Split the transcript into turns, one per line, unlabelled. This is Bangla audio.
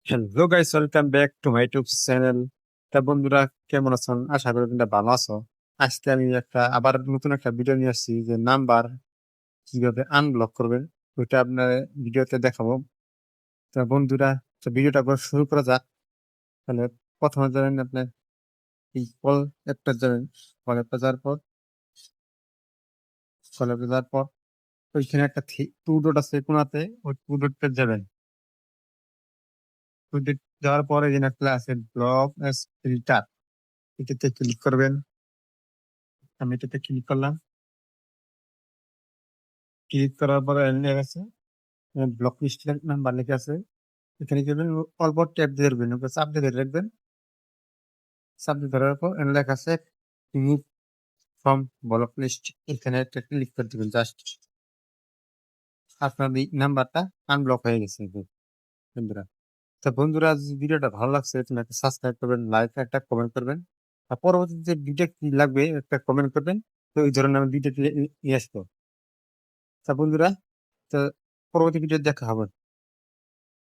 Hello guys, welcome back to my YouTube channel. তা বন্ধুরা, কেমন আছেন? আশা করি তোমরা ভালো আছো। আজকে আমি আবার নতুন একটা ভিডিও নিয়ে আসছি যে নাম্বার কিভাবে আনব্লক করবেন, ওইটা আপনার ভিডিওতে দেখাবো। তা বন্ধুরা, তো ভিডিওটা আবার শুরু করা যাক। তাহলে প্রথমে যাবেন আপনার এই কল অ্যাপটা যাবেন। কল অ্যাপটা যাওয়ার পর ওইখানে একটা টু ডট আছে কোনাতে, ওই টু ডটটা যাবেন। টু ডট যাওয়ার পরে যেন একটা আছে ব্লক ফিল্টার, এটাতে ক্লিক করবেন। আমি এটাতে ক্লিক করলাম। ক্লিক করার পরে লেখা আছে ব্লক লিস্ট নাম্বার লেখা আছে। এখানে যাবেন, অল্প ট্যাপ দিয়ে ধরবেন, ওকে চাপ দিয়ে ধরে রাখবেন। চাপ দিয়ে ধরার পর এখানে লেখা আছে রিমুভ ফ্রম ব্লক লিস্ট, এখানে একটা ক্লিক করে দেবেন। জাস্ট আপনার এই নাম্বারটা আনব্লক হয়ে গেছে বন্ধুরা। তো বন্ধুরা, যদি ভিডিওটা ভালো লাগছে তুমি একটা সাবস্ক্রাইব করবেন, লাইক একটা কমেন্ট করবেন। আর পরবর্তীতে যে ভিডিও কি লাগবে একটা কমেন্ট করবেন। তো এই ধরনের আমি ভিডিও নিয়ে আসবো। তা বন্ধুরা, তো পরবর্তী ভিডিও দেখা হবে।